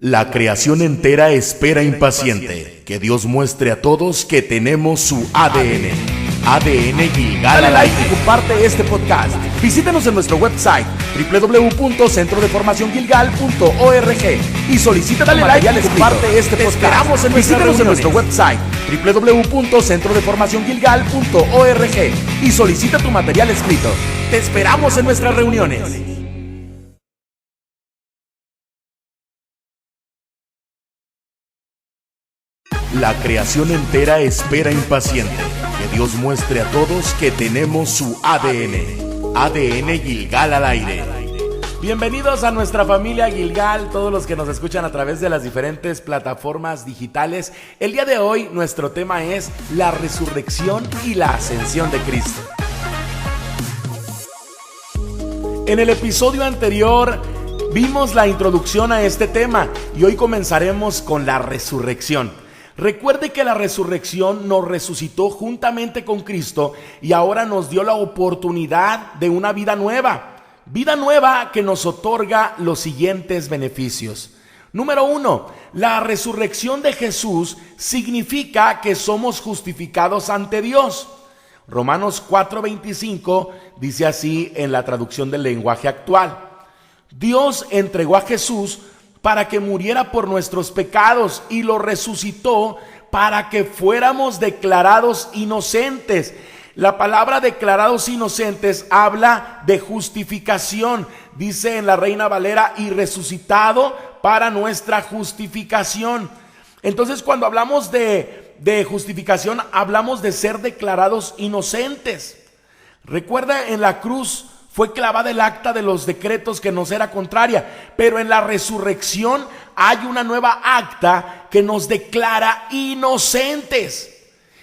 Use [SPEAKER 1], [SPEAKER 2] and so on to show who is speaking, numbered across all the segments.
[SPEAKER 1] La creación entera espera impaciente que Dios muestre a todos que tenemos su ADN. ADN Gilgal. Dale like y comparte este podcast. Visítanos en nuestro website www.centrodeformaciongilgal.org y solicita tu material escrito. Comparte este podcast. Esperamos en Visítanos en nuestro website www.centrodeformaciongilgal.org y solicita tu material escrito. Te esperamos en nuestras reuniones. La creación entera espera impaciente que Dios muestre a todos que tenemos su ADN. ADN Gilgal al aire. Bienvenidos a nuestra familia Gilgal, todos los que nos escuchan a través de las diferentes plataformas digitales. El día de hoy nuestro tema es la resurrección y la ascensión de Cristo. En el episodio anterior vimos la introducción a este tema y hoy comenzaremos con la resurrección. Recuerde que la resurrección nos resucitó juntamente con Cristo y ahora nos dio la oportunidad de una vida nueva. Vida nueva que nos otorga los siguientes beneficios. Número 1, la resurrección de Jesús significa que somos justificados ante Dios. Romanos 4:25 dice así en la traducción del lenguaje actual. Dios entregó a Jesús para que muriera por nuestros pecados y lo resucitó para que fuéramos declarados inocentes. La palabra declarados inocentes habla de justificación. Dice en la Reina Valera, y resucitado para nuestra justificación. Entonces, cuando hablamos de justificación, hablamos de ser declarados inocentes. Recuerda, en la cruz fue clavada el acta de los decretos que nos era contraria, pero en la resurrección hay una nueva acta que nos declara inocentes.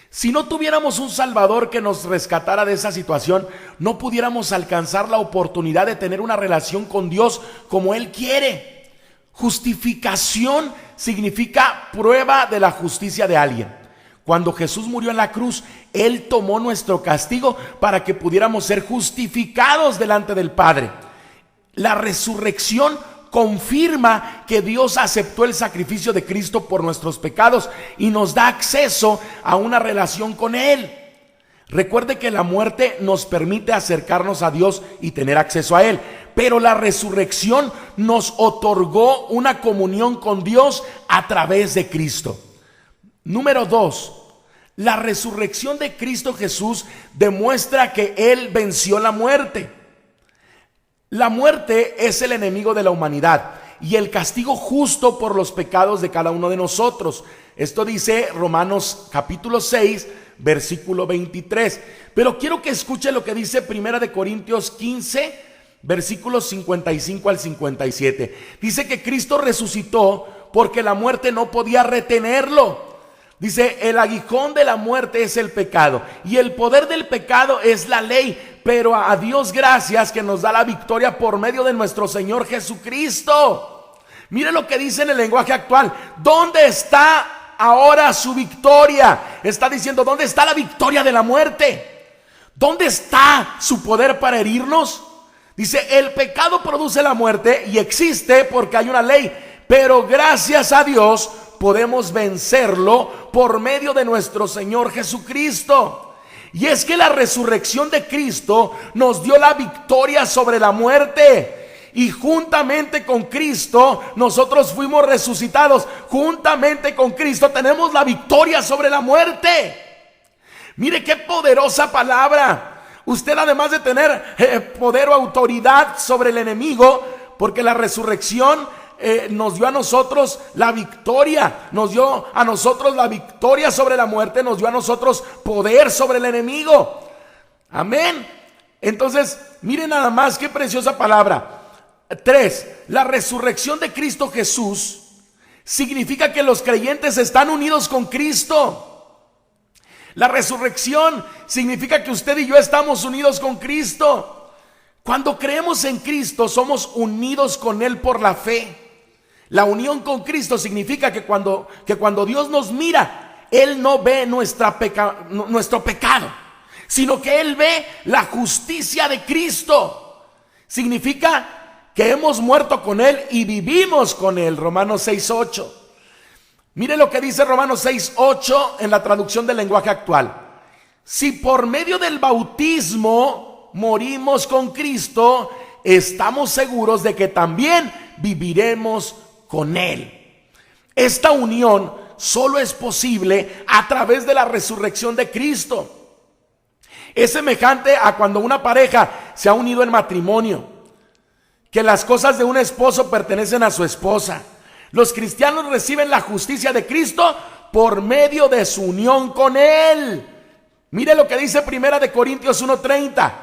[SPEAKER 1] Si no tuviéramos un Salvador que nos rescatara de esa situación, no pudiéramos alcanzar la oportunidad de tener una relación con Dios como Él quiere. Justificación significa prueba de la justicia de alguien. Cuando Jesús murió en la cruz, Él tomó nuestro castigo para que pudiéramos ser justificados delante del Padre. La resurrección confirma que Dios aceptó el sacrificio de Cristo por nuestros pecados y nos da acceso a una relación con Él. Recuerde que la muerte nos permite acercarnos a Dios y tener acceso a Él, pero la resurrección nos otorgó una comunión con Dios a través de Cristo. Número 2, la resurrección de Cristo Jesús demuestra que Él venció la muerte. La muerte es el enemigo de la humanidad y el castigo justo por los pecados de cada uno de nosotros. Esto dice Romanos capítulo 6, versículo 23. Pero quiero que escuche lo que dice 1 Corintios 15, versículos 55 al 57. Dice que Cristo resucitó porque la muerte no podía retenerlo. Dice, el aguijón de la muerte es el pecado y el poder del pecado es la ley, pero a Dios gracias que nos da la victoria por medio de nuestro Señor Jesucristo. Mire lo que dice en el lenguaje actual. ¿Dónde está ahora su victoria? Está diciendo, ¿dónde está la victoria de la muerte? ¿Dónde está su poder para herirnos? Dice, el pecado produce la muerte y existe porque hay una ley, pero gracias a Dios podemos vencerlo por medio de nuestro Señor Jesucristo. Y es que la resurrección de Cristo nos dio la victoria sobre la muerte. Y juntamente con Cristo nosotros fuimos resucitados. Juntamente con Cristo tenemos la victoria sobre la muerte. Mire qué poderosa palabra. Usted, además de tener poder o autoridad sobre el enemigo, porque la resurrección nos dio a nosotros la victoria, nos dio a nosotros la victoria sobre la muerte, nos dio a nosotros poder sobre el enemigo. Amén. Entonces, miren nada más qué preciosa palabra. 3, la resurrección de Cristo Jesús significa que los creyentes están unidos con Cristo. La resurrección significa que usted y yo estamos unidos con Cristo. Cuando creemos en Cristo, somos unidos con Él por la fe. La unión con Cristo significa que cuando Dios nos mira, Él no ve nuestro pecado, sino que Él ve la justicia de Cristo. Significa que hemos muerto con Él y vivimos con Él. Romanos 6:8. Mire lo que dice Romanos 6:8 en la traducción del lenguaje actual. Si por medio del bautismo morimos con Cristo, estamos seguros de que también viviremos con Él. Esta unión solo es posible a través de la resurrección de Cristo. Es semejante a cuando una pareja se ha unido en matrimonio, que las cosas de un esposo pertenecen a su esposa. Los cristianos reciben la justicia de Cristo por medio de su unión con Él. Mire lo que dice 1 Corintios 1:30.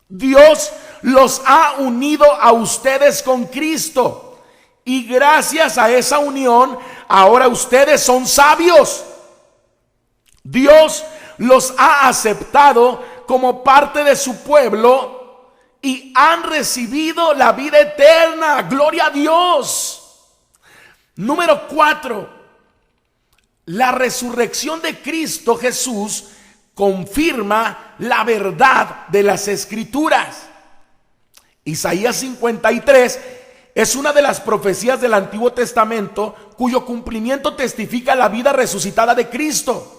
[SPEAKER 1] Dios los ha unido a ustedes con Cristo, y gracias a esa unión ahora ustedes son sabios. Dios los ha aceptado como parte de su pueblo y han recibido la vida eterna. Gloria a Dios. Número 4. La resurrección de Cristo Jesús confirma la verdad de las Escrituras. Isaías 53 es una de las profecías del Antiguo Testamento cuyo cumplimiento testifica la vida resucitada de Cristo.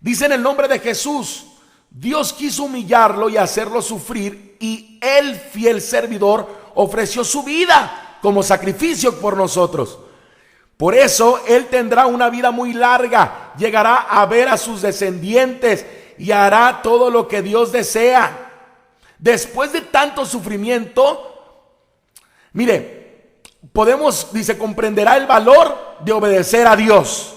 [SPEAKER 1] Dice en el nombre de Jesús: Dios quiso humillarlo y hacerlo sufrir, y el fiel servidor ofreció su vida como sacrificio por nosotros. Por eso Él tendrá una vida muy larga, llegará a ver a sus descendientes y hará todo lo que Dios desea. Después de tanto sufrimiento, mire, comprenderá el valor de obedecer a Dios.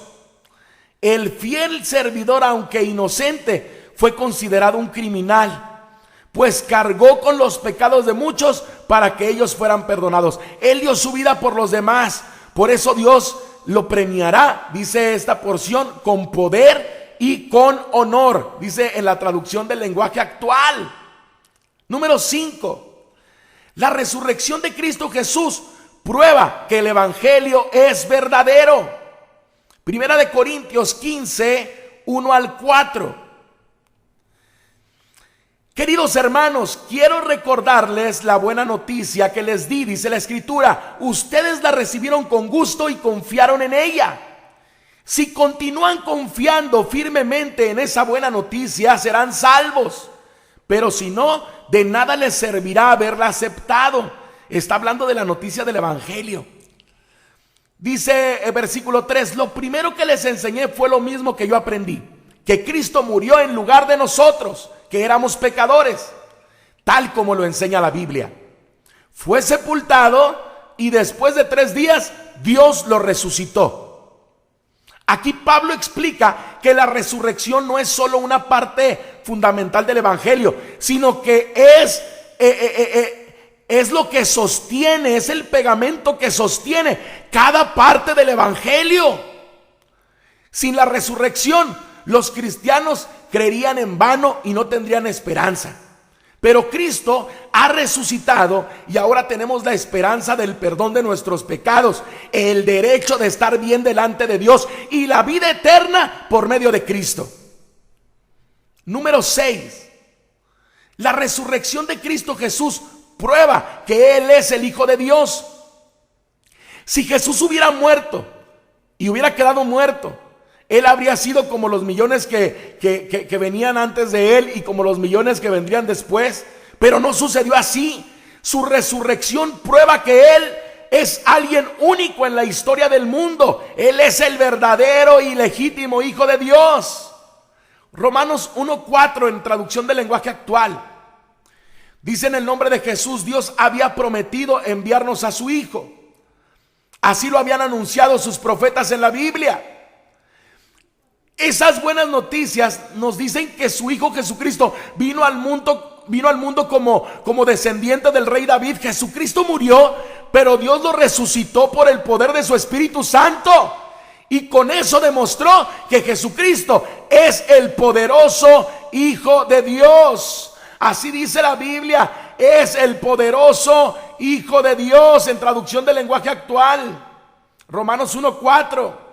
[SPEAKER 1] El fiel servidor, aunque inocente, fue considerado un criminal, pues cargó con los pecados de muchos para que ellos fueran perdonados. Él dio su vida por los demás. Por eso Dios lo premiará, dice esta porción, con poder y con honor, dice en la traducción del lenguaje actual. Número 5. La resurrección de Cristo Jesús prueba que el evangelio es verdadero. 1 Corintios 15, 1-4. Queridos hermanos, quiero recordarles la buena noticia que les di, dice la Escritura. Ustedes la recibieron con gusto y confiaron en ella. Si continúan confiando firmemente en esa buena noticia, serán salvos. Pero si no, de nada les servirá haberla aceptado. Está hablando de la noticia del evangelio. Dice el versículo 3: lo primero que les enseñé fue lo mismo que yo aprendí, que Cristo murió en lugar de nosotros, que éramos pecadores, tal como lo enseña la Biblia. Fue sepultado y después de 3 días Dios lo resucitó. Aquí Pablo explica que la resurrección no es solo una parte fundamental del evangelio, sino que es lo que sostiene, es el pegamento que sostiene cada parte del evangelio. Sin la resurrección, los cristianos creerían en vano y no tendrían esperanza. Pero Cristo ha resucitado y ahora tenemos la esperanza del perdón de nuestros pecados, el derecho de estar bien delante de Dios y la vida eterna por medio de Cristo. Número 6. La resurrección de Cristo Jesús prueba que Él es el Hijo de Dios. Si Jesús hubiera muerto y hubiera quedado muerto, Él habría sido como los millones que venían antes de Él y como los millones que vendrían después. Pero no sucedió así. Su resurrección prueba que Él es alguien único en la historia del mundo. Él es el verdadero y legítimo Hijo de Dios. Romanos 1:4 en traducción del lenguaje actual. Dice: en el nombre de Jesús, Dios había prometido enviarnos a su Hijo. Así lo habían anunciado sus profetas en la Biblia. Esas buenas noticias nos dicen que su Hijo Jesucristo vino al mundo como descendiente del rey David. Jesucristo murió, pero Dios lo resucitó por el poder de su Espíritu Santo. Y con eso demostró que Jesucristo es el poderoso Hijo de Dios. Así dice la Biblia, es el poderoso Hijo de Dios en traducción del lenguaje actual. Romanos 1:4.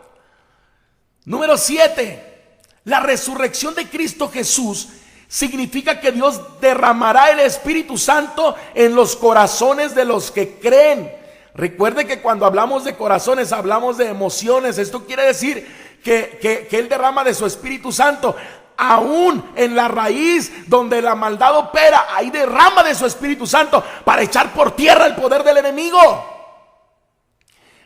[SPEAKER 1] Número 7. La resurrección de Cristo Jesús significa que Dios derramará el Espíritu Santo en los corazones de los que creen. Recuerde que cuando hablamos de corazones hablamos de emociones. Esto quiere decir que Él derrama de su Espíritu Santo. Aún en la raíz donde la maldad opera, ahí derrama de su Espíritu Santo para echar por tierra el poder del enemigo.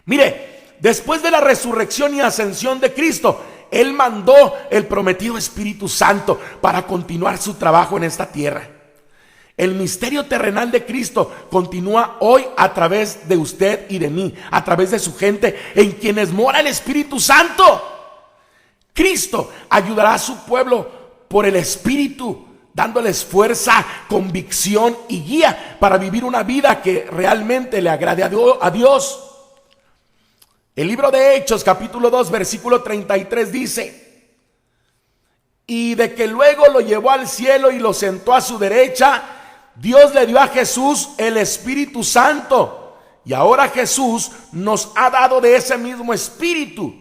[SPEAKER 1] Mire, después de la resurrección y ascensión de Cristo, Él mandó el prometido Espíritu Santo para continuar su trabajo en esta tierra. El misterio terrenal de Cristo continúa hoy a través de usted y de mí, a través de su gente, en quienes mora el Espíritu Santo. Cristo ayudará a su pueblo por el Espíritu, dándoles fuerza, convicción y guía para vivir una vida que realmente le agrade a Dios. El libro de Hechos, capítulo 2, versículo 33 dice: y de que luego lo llevó al cielo y lo sentó a su derecha, Dios le dio a Jesús el Espíritu Santo. Y ahora Jesús nos ha dado de ese mismo Espíritu,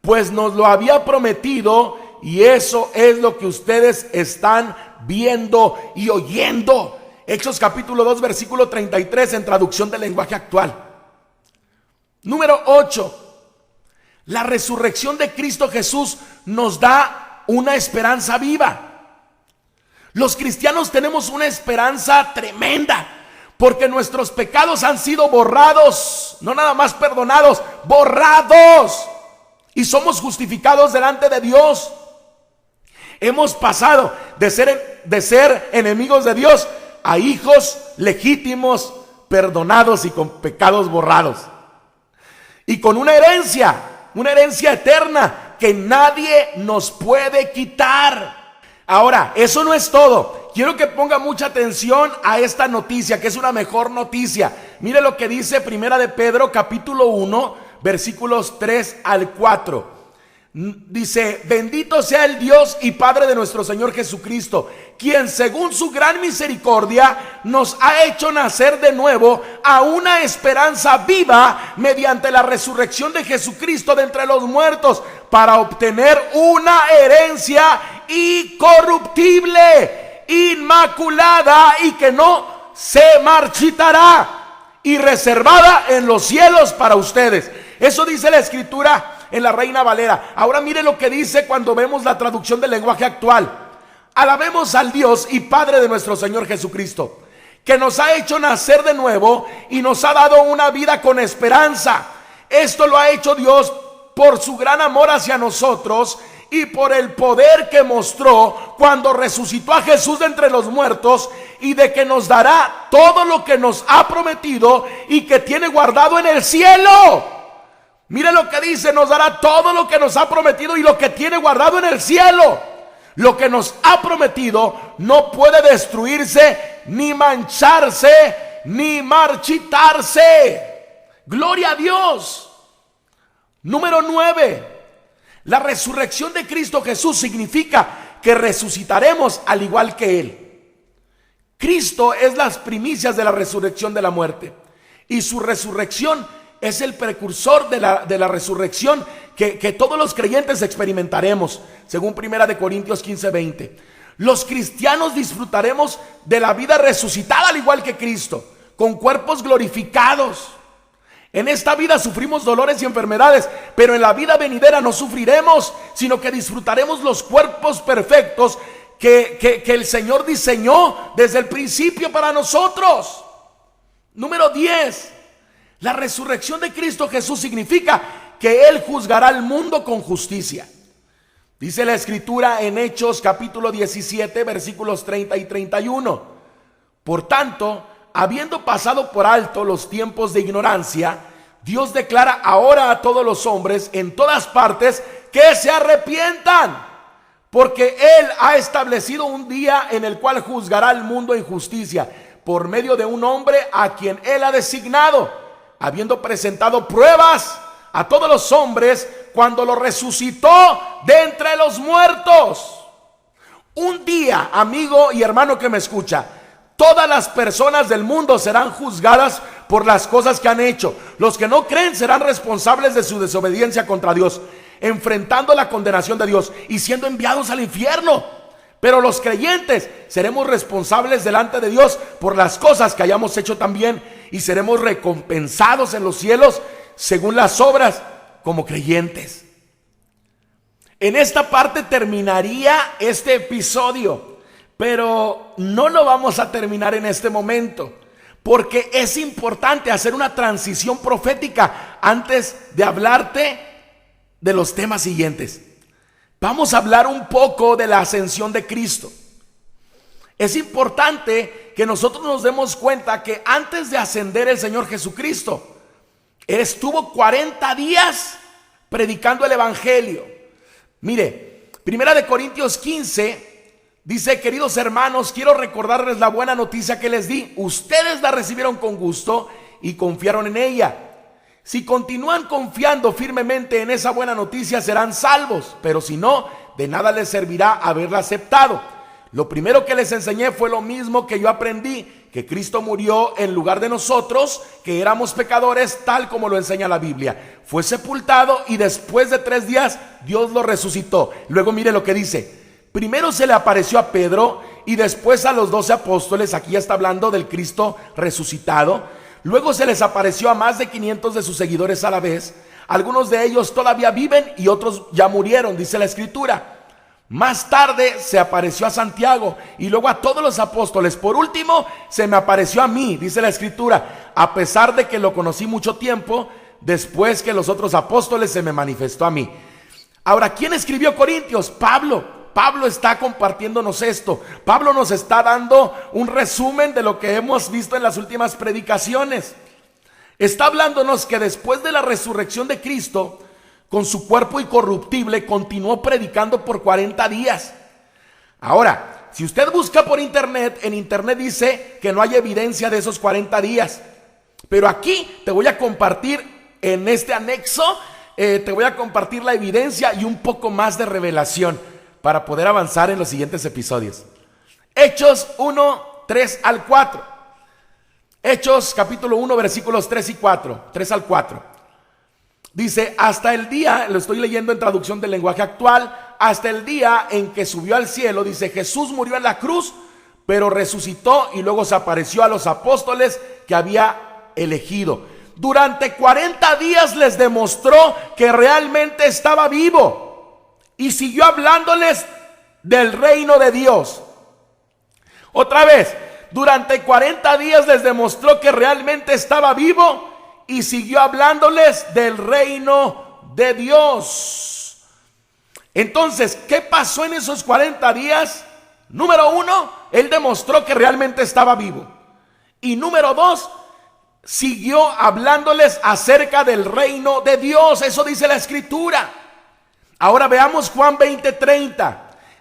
[SPEAKER 1] pues nos lo había prometido, y eso es lo que ustedes están viendo y oyendo. Hechos capítulo 2, versículo 33 en traducción del lenguaje actual. Número 8. La resurrección de Cristo Jesús nos da una esperanza viva. Los cristianos tenemos una esperanza tremenda, porque nuestros pecados han sido borrados, no nada más perdonados, borrados, y somos justificados delante de Dios. Hemos pasado de ser enemigos de Dios a hijos legítimos, perdonados y con pecados borrados. Y con una herencia eterna que nadie nos puede quitar. Ahora, eso no es todo. Quiero que ponga mucha atención a esta noticia, que es una mejor noticia. Mire lo que dice Primera de Pedro, capítulo 1, versículos 3 al 4. Dice: bendito sea el Dios y Padre de nuestro Señor Jesucristo, quien según su gran misericordia nos ha hecho nacer de nuevo a una esperanza viva mediante la resurrección de Jesucristo de entre los muertos, para obtener una herencia incorruptible, inmaculada y que no se marchitará, y reservada en los cielos para ustedes. Eso dice la Escritura en la Reina Valera. Ahora mire lo que dice cuando vemos la traducción del lenguaje actual: alabemos al Dios y Padre de nuestro Señor Jesucristo, que nos ha hecho nacer de nuevo y nos ha dado una vida con esperanza. Esto lo ha hecho Dios por su gran amor hacia nosotros y por el poder que mostró cuando resucitó a Jesús de entre los muertos, y de que nos dará todo lo que nos ha prometido y que tiene guardado en el cielo. Mire lo que dice: nos dará todo lo que nos ha prometido y lo que tiene guardado en el cielo. Lo que nos ha prometido no puede destruirse, ni mancharse, ni marchitarse. Gloria a Dios. Número 9. La resurrección de Cristo Jesús significa que resucitaremos al igual que Él. Cristo es las primicias de la resurrección de la muerte, y su resurrección es el precursor de la resurrección que todos los creyentes experimentaremos, según 1 Corintios 15:20. Los cristianos disfrutaremos de la vida resucitada al igual que Cristo, con cuerpos glorificados. En esta vida sufrimos dolores y enfermedades, pero en la vida venidera no sufriremos, sino que disfrutaremos los cuerpos perfectos que el Señor diseñó desde el principio para nosotros. Número 10. La resurrección de Cristo Jesús significa que Él juzgará al mundo con justicia. Dice la Escritura en Hechos capítulo 17, versículos 30 y 31. Por tanto, habiendo pasado por alto los tiempos de ignorancia, Dios declara ahora a todos los hombres en todas partes que se arrepientan, porque Él ha establecido un día en el cual juzgará al mundo en justicia, por medio de un hombre a quien Él ha designado, habiendo presentado pruebas a todos los hombres cuando lo resucitó de entre los muertos. Un día, amigo y hermano que me escucha, todas las personas del mundo serán juzgadas por las cosas que han hecho. Los que no creen serán responsables de su desobediencia contra Dios, enfrentando la condenación de Dios y siendo enviados al infierno. Pero los creyentes seremos responsables delante de Dios por las cosas que hayamos hecho también, y seremos recompensados en los cielos según las obras como creyentes. En esta parte terminaría este episodio, pero no lo vamos a terminar en este momento, porque es importante hacer una transición profética antes de hablarte de los temas siguientes. Vamos a hablar un poco de la ascensión de Cristo. Es importante que nosotros nos demos cuenta que antes de ascender el Señor Jesucristo, Él estuvo 40 días predicando el evangelio. Mire, 1 Corintios 15 dice: queridos hermanos, quiero recordarles la buena noticia que les di. Ustedes la recibieron con gusto y confiaron en ella. Si continúan confiando firmemente en esa buena noticia, serán salvos, pero si no, de nada les servirá haberla aceptado. Lo primero que les enseñé fue lo mismo que yo aprendí, que Cristo murió en lugar de nosotros, que éramos pecadores, tal como lo enseña la Biblia. Fue sepultado y después de 3 días Dios lo resucitó. Luego mire lo que dice: primero se le apareció a Pedro y después a los 12 apóstoles. Aquí ya está hablando del Cristo resucitado. Luego se les apareció a más de 500 de sus seguidores a la vez. Algunos de ellos todavía viven y otros ya murieron, dice la Escritura. Más tarde se apareció a Santiago y luego a todos los apóstoles. Por último, se me apareció a mí, dice la Escritura, a pesar de que lo conocí mucho tiempo después que los otros apóstoles, se me manifestó a mí. Ahora, ¿quién escribió Corintios? Pablo está compartiéndonos esto. Pablo nos está dando un resumen de lo que hemos visto en las últimas predicaciones. Está hablándonos que después de la resurrección de Cristo, con su cuerpo incorruptible, continuó predicando por 40 días. Ahora, si usted busca por internet, en internet dice que no hay evidencia de esos 40 días. Pero aquí te voy a compartir, en este anexo, te voy a compartir la evidencia y un poco más de revelación para poder avanzar en los siguientes episodios. Hechos 1, 3 al 4. Hechos capítulo 1, versículos 3 y 4, 3 al 4. Dice: hasta el día, lo estoy leyendo en traducción del lenguaje actual, hasta el día en que subió al cielo, dice, Jesús murió en la cruz, pero resucitó y luego se apareció a los apóstoles que había elegido. Durante 40 días les demostró que realmente estaba vivo y siguió hablándoles del reino de Dios. Otra vez, durante 40 días les demostró que realmente estaba vivo y siguió hablándoles del reino de Dios. Entonces, ¿qué pasó en esos 40 días? Número 1, Él demostró que realmente estaba vivo. Y número 2, siguió hablándoles acerca del reino de Dios. Eso dice la Escritura. Ahora veamos Juan 20:30.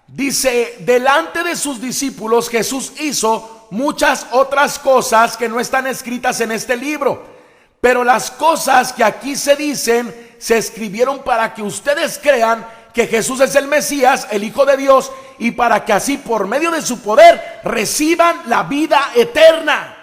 [SPEAKER 1] Dice: delante de sus discípulos Jesús hizo muchas otras cosas que no están escritas en este libro. Pero las cosas que aquí se dicen se escribieron para que ustedes crean que Jesús es el Mesías, el Hijo de Dios, y para que así por medio de su poder reciban la vida eterna.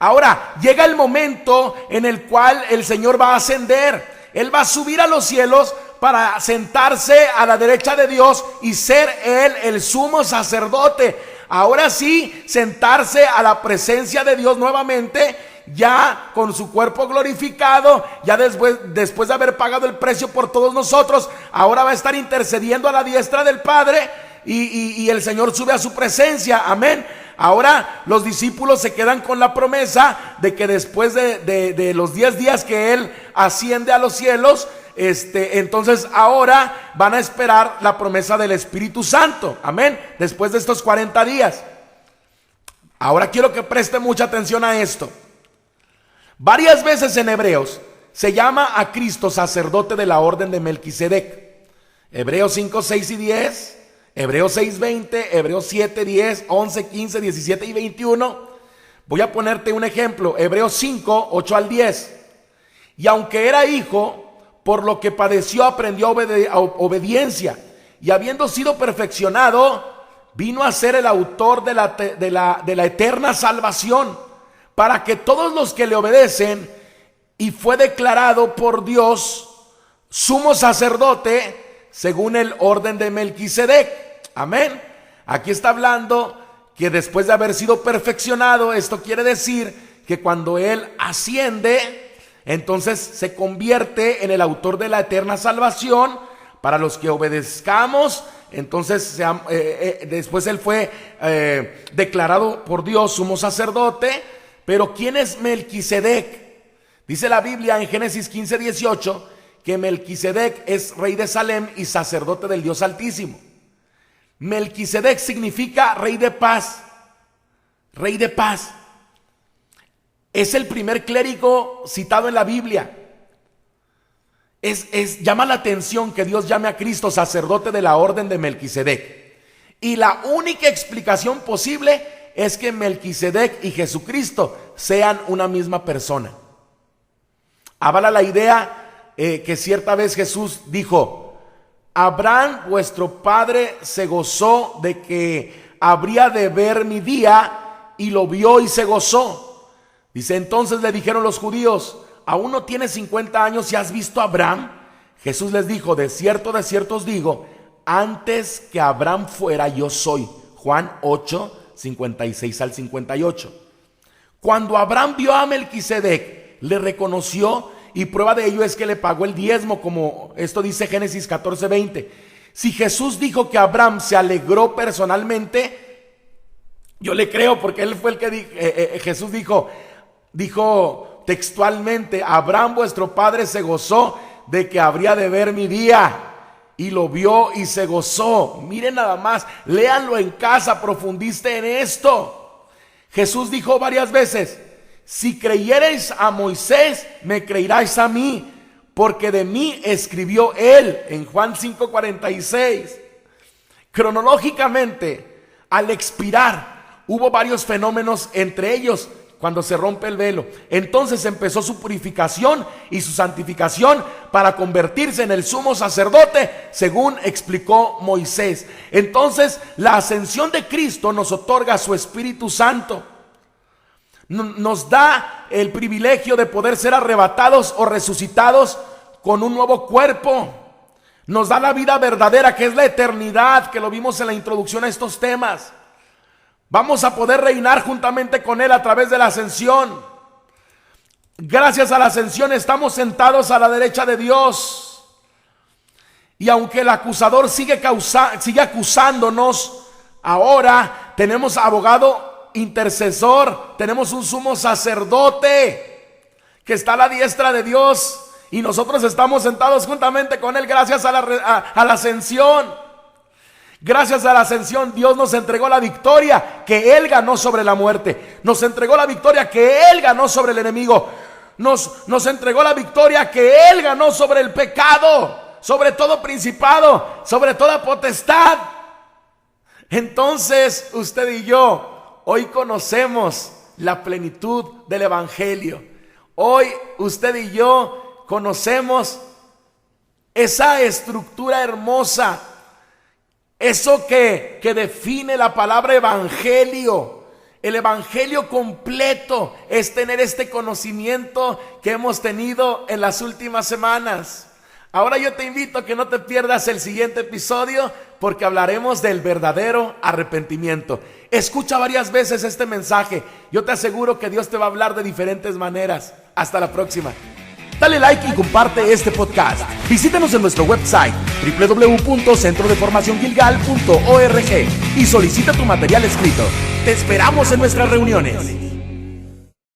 [SPEAKER 1] Ahora llega el momento en el cual el Señor va a ascender. Él va a subir a los cielos para sentarse a la derecha de Dios y ser Él el sumo sacerdote. Ahora sí, sentarse a la presencia de Dios nuevamente, ya con su cuerpo glorificado, ya después de haber pagado el precio por todos nosotros. Ahora va a estar intercediendo a la diestra del Padre y el Señor sube a su presencia. Amén. Ahora los discípulos se quedan con la promesa de que después de los 10 días que Él asciende a los cielos, entonces ahora van a esperar la promesa del Espíritu Santo. Amén. Después de estos 40 días. Ahora quiero que preste mucha atención a esto. Varias veces en Hebreos se llama a Cristo sacerdote de la orden de Melquisedec. Hebreos 5, 6 y 10, Hebreos 6, 20, Hebreos 7, 10, 11, 15, 17 y 21. Voy a ponerte un ejemplo. Hebreos 5, 8 al 10. Y aunque era hijo, por lo que padeció aprendió obediencia, y habiendo sido perfeccionado, vino a ser el autor de la eterna salvación para que todos los que le obedecen, y fue declarado por Dios sumo sacerdote según el orden de Melquisedec. Amén. Aquí está hablando que después de haber sido perfeccionado, esto quiere decir que cuando Él asciende, entonces se convierte en el autor de la eterna salvación para los que obedezcamos. Entonces después Él fue declarado por Dios sumo sacerdote. Pero ¿quién es Melquisedec? Dice la Biblia en Génesis 15:18 que Melquisedec es rey de Salem y sacerdote del Dios Altísimo. Melquisedec significa rey de paz. Rey de paz. Es el primer clérigo citado en la Biblia. Llama la atención que Dios llame a Cristo sacerdote de la orden de Melquisedec. Y la única explicación posible es que Melquisedec y Jesucristo sean una misma persona. Avala la idea que cierta vez Jesús dijo: Abraham, vuestro padre, se gozó de que habría de ver mi día, y lo vio y se gozó. Dice, entonces le dijeron los judíos: ¿aún no tienes 50 años y has visto a Abraham? Jesús les dijo: de cierto os digo, antes que Abraham fuera, yo soy. Juan 8, 56 al 58. Cuando Abraham vio a Melquisedec, le reconoció, y prueba de ello es que le pagó el diezmo, como esto dice Génesis 14, 20. Si Jesús dijo que Abraham se alegró personalmente, yo le creo, porque él fue el que Jesús dijo textualmente: Abraham vuestro padre se gozó de que habría de ver mi día, y lo vio y se gozó. Miren nada más, léanlo en casa, profundiste en esto. Jesús dijo varias veces: si creyereis a Moisés, me creeráis a mí, porque de mí escribió él, en Juan 5:46. Cronológicamente, al expirar, hubo varios fenómenos, entre ellos cuando se rompe el velo. Entonces empezó su purificación y su santificación para convertirse en el sumo sacerdote, según explicó Moisés. Entonces la ascensión de Cristo nos otorga su Espíritu Santo. Nos da el privilegio de poder ser arrebatados o resucitados con un nuevo cuerpo. Nos da la vida verdadera, que es la eternidad, que lo vimos en la introducción a estos temas. Vamos a poder reinar juntamente con Él a través de la ascensión. Gracias a la ascensión estamos sentados a la derecha de Dios. Y aunque el acusador sigue acusándonos, ahora tenemos abogado intercesor, tenemos un sumo sacerdote que está a la diestra de Dios, y nosotros estamos sentados juntamente con Él gracias a la ascensión. Gracias a la ascensión, Dios nos entregó la victoria que Él ganó sobre la muerte. Nos entregó la victoria que Él ganó sobre el enemigo. Nos entregó la victoria que Él ganó sobre el pecado, sobre todo principado, sobre toda potestad. Entonces, usted y yo hoy conocemos la plenitud del Evangelio. Hoy usted y yo conocemos esa estructura hermosa, eso que define la palabra evangelio. El evangelio completo es tener este conocimiento que hemos tenido en las últimas semanas. Ahora yo te invito a que no te pierdas el siguiente episodio, porque hablaremos del verdadero arrepentimiento. Escucha varias veces este mensaje. Yo te aseguro que Dios te va a hablar de diferentes maneras. Hasta la próxima. Dale like y comparte este podcast. Visítanos en nuestro website www.centrodeformaciongilgal.org y solicita tu material escrito. Te esperamos en nuestras reuniones.